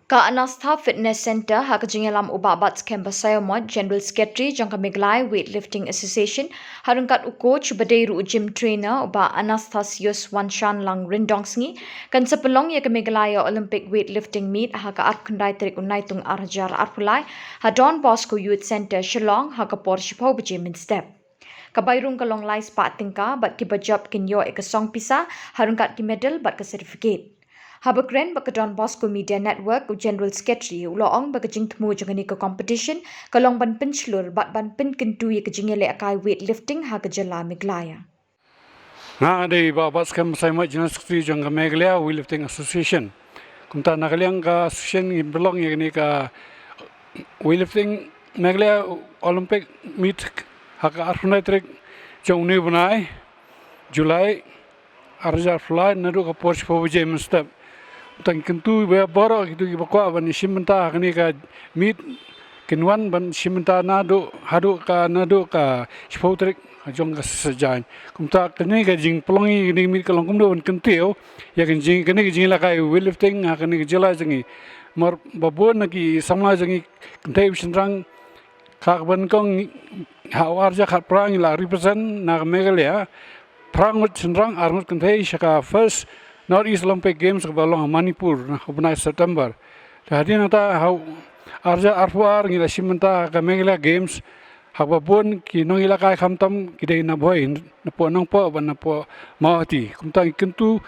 Ka Anastha Fitness Center hakajingalam ubabat campus sayomod General Secretary Jangka Meglai Weightlifting Association harungkat coach badairu gym trainer uba Anastasius Wanshan Lang Rindongsngi kan sepelong ya Meglaya Olympic Weightlifting Meet haka arkundai trik unaitung arjar arpulai hadon Bosco Youth Center Shillong haka por shipau bajim step. Kabayrung kalong lai spa tingka bat kibajab kinyo ekasong pisa harungkat ki medal bat ka certificate. Habakren bakadon Bosco Media Network General Secretary uloong bakajing temu jangani ke competition kalong ban penslur bat ban pen kentu ye kajingele akai weightlifting ha kajala Meglaya. Nga ada babas kam saya General Secretary jangka Meglaya Weightlifting Association. Kumta nakaliang ka association belong ye ni ka weightlifting Meglaya Olympic meet haka arfunai trek jong ni bunai Julai arja fly nadu ka Porsche Povje step. Tang kentu be boro gitu bakwa ban simenta kani ka meet kinwan ban simenta nadu hadu ka spotrik jong ka sejan kumta kani ka jing plongi ni meet kalong kumdo ban kentio ya kan jing kani jing la kai weightlifting ha kani jela jingi mar babon ki samla jingi kentai senrang ka ban kong hawarja khat prang la represent na Meglaya prang senrang armut kentai shaka first North East Olympic Games kebalong Manipur na bulan September. Jadi nata hau arja arfuar ngila simenta ka Meglaya Games hababon ki nong ila kai khamtam kidai na boy na po nong po ban na po mawati kumta kentu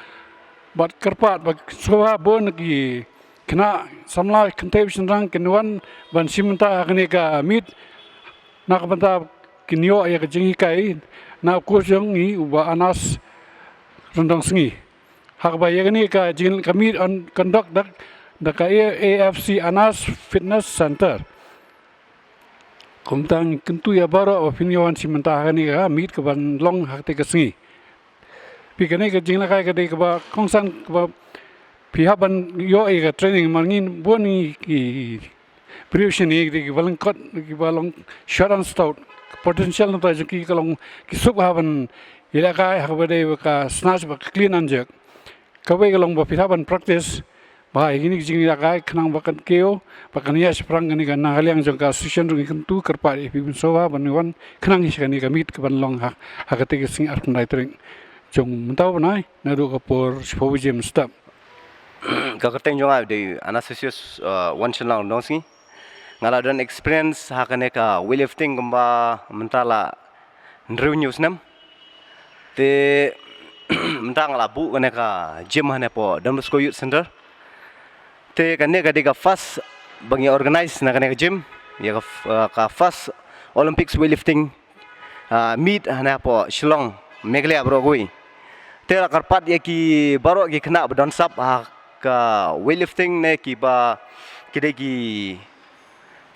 bat kerpat bat soha bon ki kena samla kentep senrang kenwan ban simenta kani ka meet na kabanta kinyo ya kajingi kai na kusong ni uba Anas rendang sengi hakba yagni ka jin kami on conduct the AFC Anas Fitness Center kumtang kentu ya baro opinion simenta hani ka meet ka ban long hakte ka singi pikane ka jin la kai ka de ka ba kongsan ka ba pihak ban yo ka training mangin boni ki prevention ek de balang kot ki balang shut and stout potential na ta ki kalong ki sub haban ila kai hakba de ka snatch ba clean anjak kawai kalong bapitaban practice bah ini jing lakai kenang bakan keo bakan ya seprang ni kan haliang jangka association rungi kentu kerpa pipin sowa banwan kenang iskani kamit ke banlong ha hakate ke sing arkun daitring jong mentau banai nadu kapor spowijem stop kakateng jong de Anastasius Wanshan dongsi ngala dan experience hakane ka weightlifting gamba mentala ndrew news nam te mentang labu kene ka gym hane po Don Bosco Youth Center te kene ka diga first bangi organize na kene ka gym ya ka first Olympics weightlifting meet hane po Shillong Meglaya bro goi te la karpat ya ki baro ki kena badon sap ka weightlifting ne ki ba kide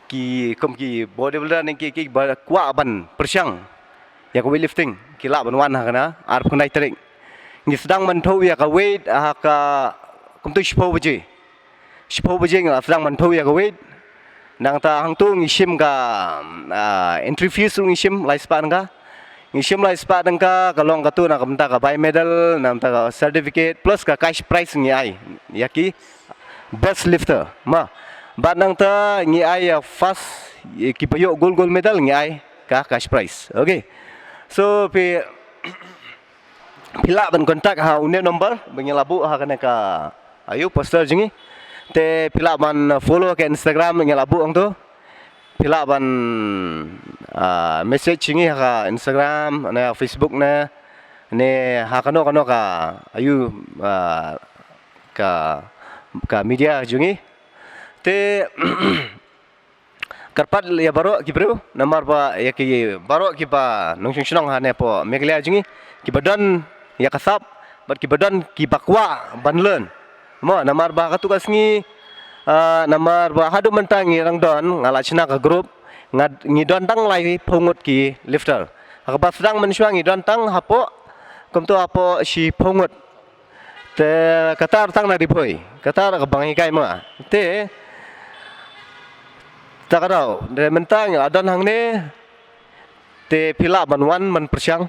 ki kom ki bodybuilder ne ki ba kwa ban persyang ya ka weightlifting ki la banwan ha kana ar kunai tering ni sedang mantau ya ka weight ka kumtu shpo baje ngala sedang mantau ya ka weight nang ta hang tu ngishim ka entry fees ngishim lai spa nga ngishim lai spa dangka kalong ka tu na kamta ka buy medal nam ta ka certificate plus ka cash prize ngi ai yaki best lifter ma ba nang ta ngi ai first ki payo gold medal ngi ai ka cash prize okay so pe pila ban kontak ha une number bangin labu ha kana ka ayu poster jingi te pila ban follow ke Instagram ngin labu ang tu pila ban message jingi ha Instagram na Facebook na ne ha kano ka ayu ka media jingi te karpat ya baro ki bro namar ba ya ki baro ki ba nongchung chnong ha ne po Meglaya jingi ki badan ya kasap bat ki badan ki bakwa banlen mo namar ba katu kasngi namar ba hadu mentang rang don ngala china ka group ngi don tang lai phongot ki lifter ka ba sedang mensuang ngi don tang hapo komto hapo si phongot te katar tang na dipoi katar ka bangi kai ma te takarau de mentang adon hang ne te pila banwan man persyang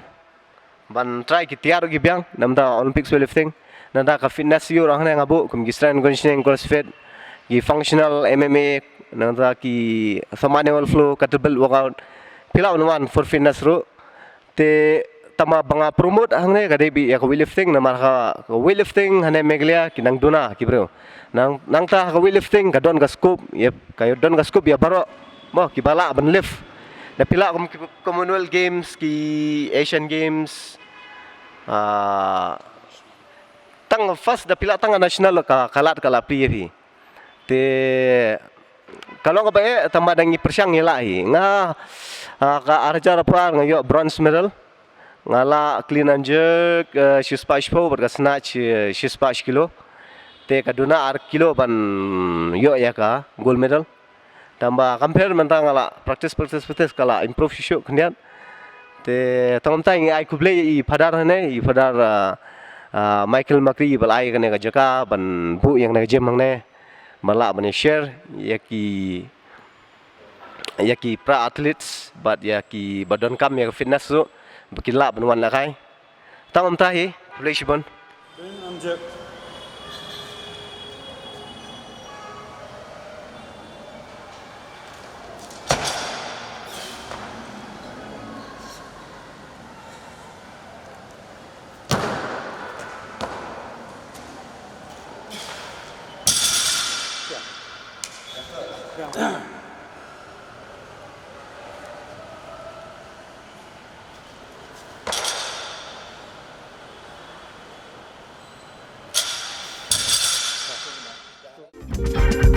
ban try ki tiar gi biang namda Olympics weightlifting nanda ka fitness yo rang ne ngabu kum gisran conditioning crossfit ki functional MMA nangta ki manual flow kettlebell workout pila one for fitness ro te tama banga promote hangne ka debi ya weightlifting na marka weightlifting hane meglia kinang duna ki bro nang ta ka weightlifting ka don ka scoop yep kayo don ka scoop ya baro mo ki bala ban lift na pila Commonwealth Games ki Asian Games tang first da pila tang national ka kalat kala PFP te kalau ka ba tama dangi persyang ilahi nga ka arja rapar ngayo bronze medal ngala clean and jerk shispash po berka snatch shispash kilo te kaduna ar kilo ban yo ya ka gold medal tambah compare mentang ngala practice kala improve shisho kendian te tangam tai ai kuble I padar hane I padar Michael Makri balai kane ka jaka ban bu yang na gym hangne mala ban share yaki pra athletes but yaki badon kam ya fitness so bakila ban wan la kai tangam tai flashbon Thank you.